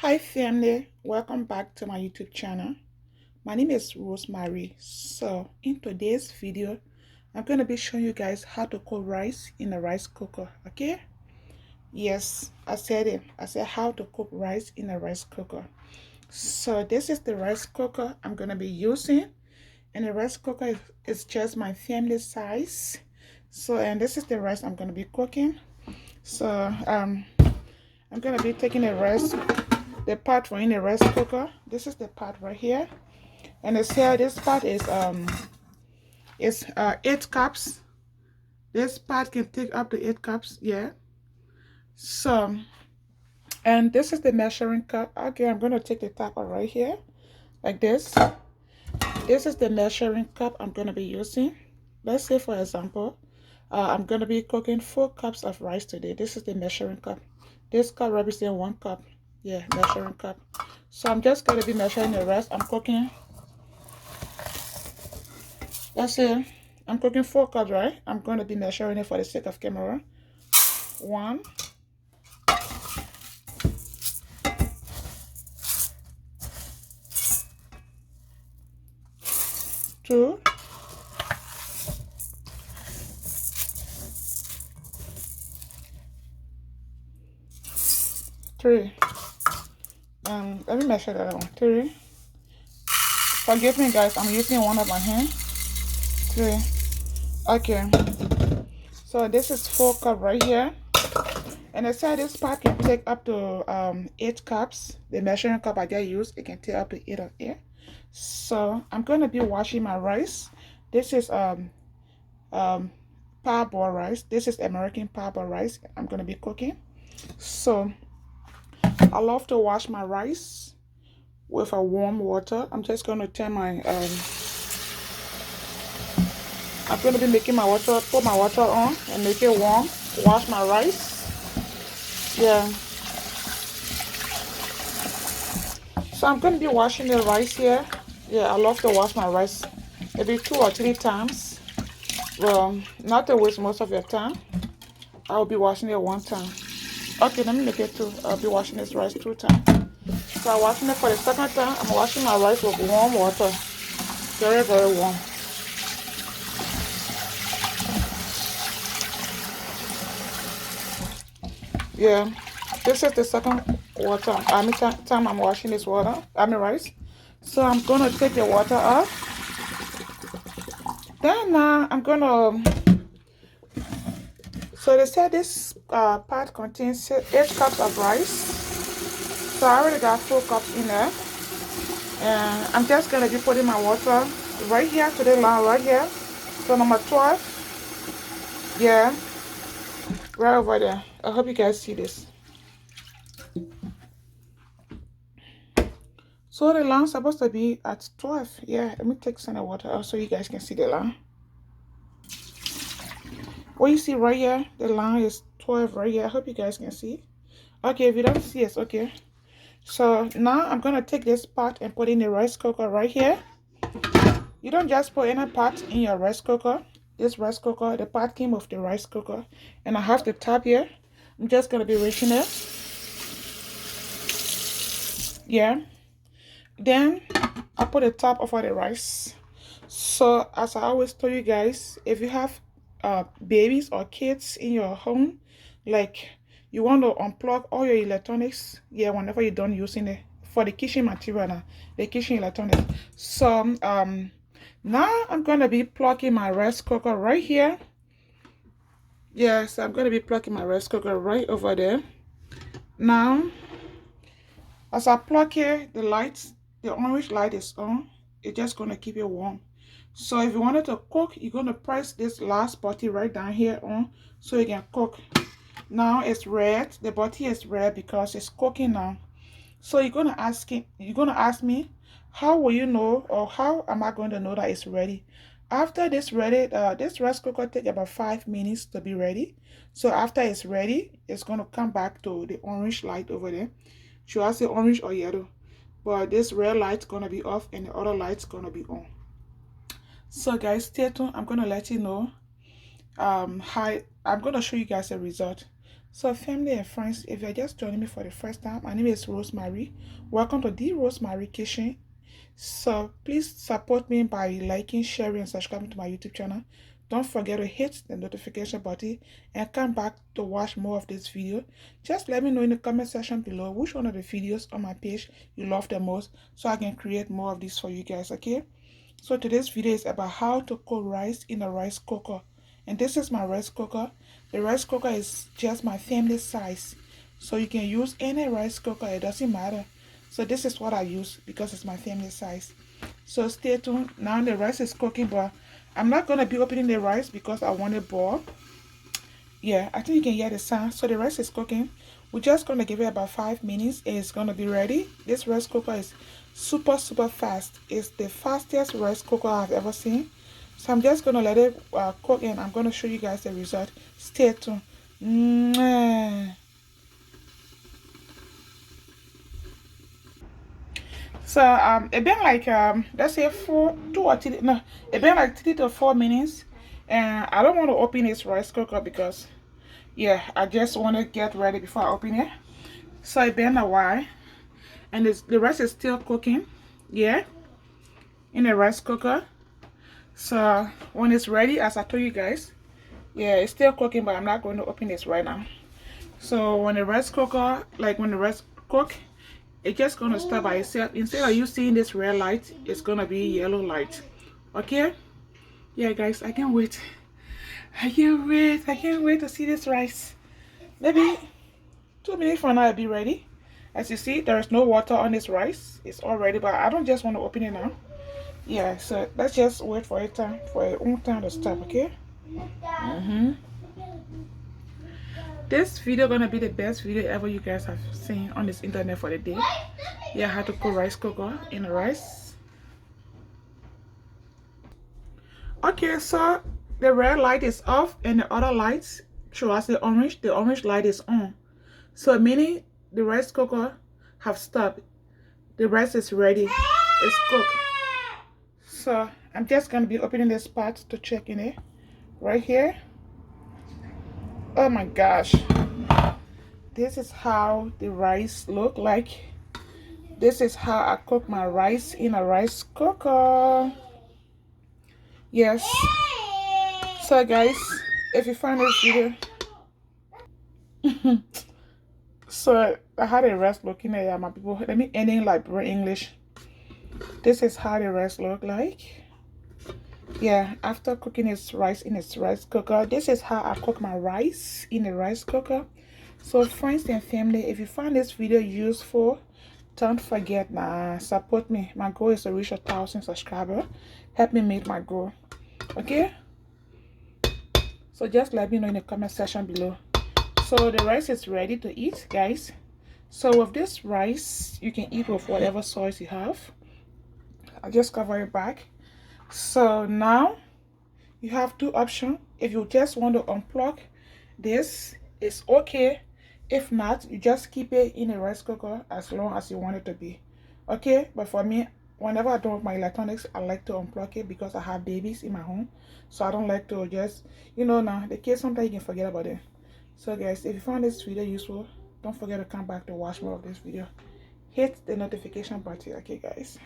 Hi family, welcome back to my YouTube channel. My name is Rosemary. So in today's video, I'm going to be showing you guys how to cook rice in a rice cooker. Okay? Yes, I said it. I said how to cook rice in a rice cooker. So this is the rice cooker I'm going to be using. And the rice cooker is just my family size. So and this is the rice I'm going to be cooking. So I'm going to be taking the part for in the rice cooker. This is the part right here, and it's here. This part is 8 cups. This part can take up to 8 cups. Yeah. So and this is the measuring cup. Okay, I'm gonna take the top right here like this. This is the measuring cup I'm gonna be using. Let's say for example, I'm gonna be cooking 4 cups of rice today. This is the measuring cup. This cup represents 1 cup. Yeah, measuring cup. So I'm just gonna be measuring the rest. I'm cooking. That's it. I'm cooking 4 cups, right? I'm going to be measuring it for the sake of camera. 1, 2, 3. Let me measure the other one. 3. Forgive me, guys. I'm using one of my hands. 3. Okay. So this is 4 cups right here. And I said this part can take up to 8 cups. The measuring cup I just used, it can take up to 8 of it. So I'm going to be washing my rice. This is parboiled rice. This is American parboiled rice I'm going to be cooking. So I love to wash my rice with a warm water. I'm just going to turn my I'm going to be making my water, put my water on and make it warm. Wash my rice. Yeah. So I'm going to be washing the rice here. Yeah, I love to wash my rice maybe 2 or 3 times. Well, not to waste most of your time. I'll be washing it 1 time. Okay, let me make it 2. I'll be washing this rice 2 times. So I'm washing it for the second time. I'm washing my rice with warm water. Very, very warm. Yeah, this is the second time I'm washing this rice. So I'm gonna take the water off. Then now I'm gonna. So they said this pot contains 8 cups of rice. So I already got 4 cups in there, and I'm just gonna be putting my water right here to the line right here. So number 12. Yeah, right over there. I hope you guys see this. So the line's supposed to be at 12. Yeah, let me take some water out so you guys can see the line. What you see right here, the line is 12 right here. I hope you guys can see. Okay, if you don't see, it's okay. So now I'm gonna take this pot and put in the rice cooker right here. You don't just put any pot in your rice cooker. This rice cooker, the pot came with the rice cooker, and I have the top here. I'm just gonna be reaching it. Yeah. Then I put the top over the rice. So as I always tell you guys, if you have babies or kids in your home, like you want to unplug all your electronics, yeah, whenever you're done using it for the kitchen material now, the kitchen electronics. So now I'm gonna be plugging my rice cooker right here. Yes, I'm gonna be plugging my rice cooker right over there. Now as I plug here, the orange light is on. It's just gonna keep it warm. So if you wanted to cook, you're gonna press this last button right down here on so you can cook. Now it's red. The button is red because it's cooking now. So you're gonna ask me, how will you know, or how am I going to know that it's ready? After this ready, this rice cooker take about 5 minutes to be ready. So after it's ready, it's gonna come back to the orange light over there. Should I say orange or yellow? But this red light's gonna be off and the other light's gonna be on. So guys, stay tuned. I'm gonna let you know how I'm gonna show you guys the result. So family and friends, if you're just joining me for the first time, my name is Rosemary. Welcome to the Rosemary Kitchen. So please support me by liking, sharing, and subscribing to my YouTube channel. Don't forget to hit the notification button and come back to watch more of this video. Just let me know in the comment section below which one of the videos on my page you love the most, so I can create more of these for you guys, okay? So today's video is about how to cook rice in a rice cooker. And this is my rice cooker. The rice cooker is just my family size. So you can use any rice cooker, it doesn't matter. So this is what I use because it's my family size. So stay tuned. Now the rice is cooking, but I'm not going to be opening the rice because I want it boiled. Yeah, I think you can hear the sound. So the rice is cooking. We're just going to give it about 5 minutes and it's going to be ready. This rice cooker is super fast. It's the fastest rice cooker I've ever seen. So I'm just going to let it cook and I'm going to show you guys the result. Stay tuned. So it been like let's say 3 to 4 minutes, and I don't want to open this rice cooker because yeah, I just want to get ready before I open it. So it been a while and the rice is still cooking, yeah, in the rice cooker. So when it's ready, as I told you guys, yeah, it's still cooking, but I'm not going to open this right now. So when the rice cooker, like when the rice cook, it's just gonna start by itself. Instead of you seeing this red light, it's gonna be yellow light. Okay? Yeah guys, I can't wait. I can't wait to see this rice. Maybe 2 minutes from now I'll be ready. As you see, there is no water on this rice. It's all ready, but I don't just want to open it now. Yeah, so let's just wait for it time for its own time to stop, okay? This video gonna be the best video ever you guys have seen on this internet for the day. Yeah, how to cook rice cooker in the rice. Okay, so the red light is off and the other lights show us the orange light is on. So meaning the rice cooker have stopped. The rice is ready. It's cooked. So I'm just gonna be opening this pot to check in it right here. Oh my gosh, this is how the rice look like. This is how I cook my rice in a rice cooker. Yes. So guys, if you find this video so I had a rice looking at my people. Let me end in like brain English. This is how the rice look like. Yeah, after cooking its rice in its rice cooker, this is how I cook my rice in the rice cooker. So friends and family, if you find this video useful, don't forget support me. My goal is to reach 1,000 subscribers. Help me meet my goal, okay? So just let me know in the comment section below. So the rice is ready to eat, guys. So with this rice, you can eat with whatever sauce you have. I'll just cover it back. So now you have 2 options. If you just want to unplug this, it's okay. If not, you just keep it in a rice cooker as long as you want it to be, okay? But for me, whenever I do my electronics, I like to unplug it because I have babies in my home. So I don't like to just, you know, now the kids sometimes you can forget about it. So guys, if you found this video useful, don't forget to come back to watch more of this video. Hit the notification button, okay guys?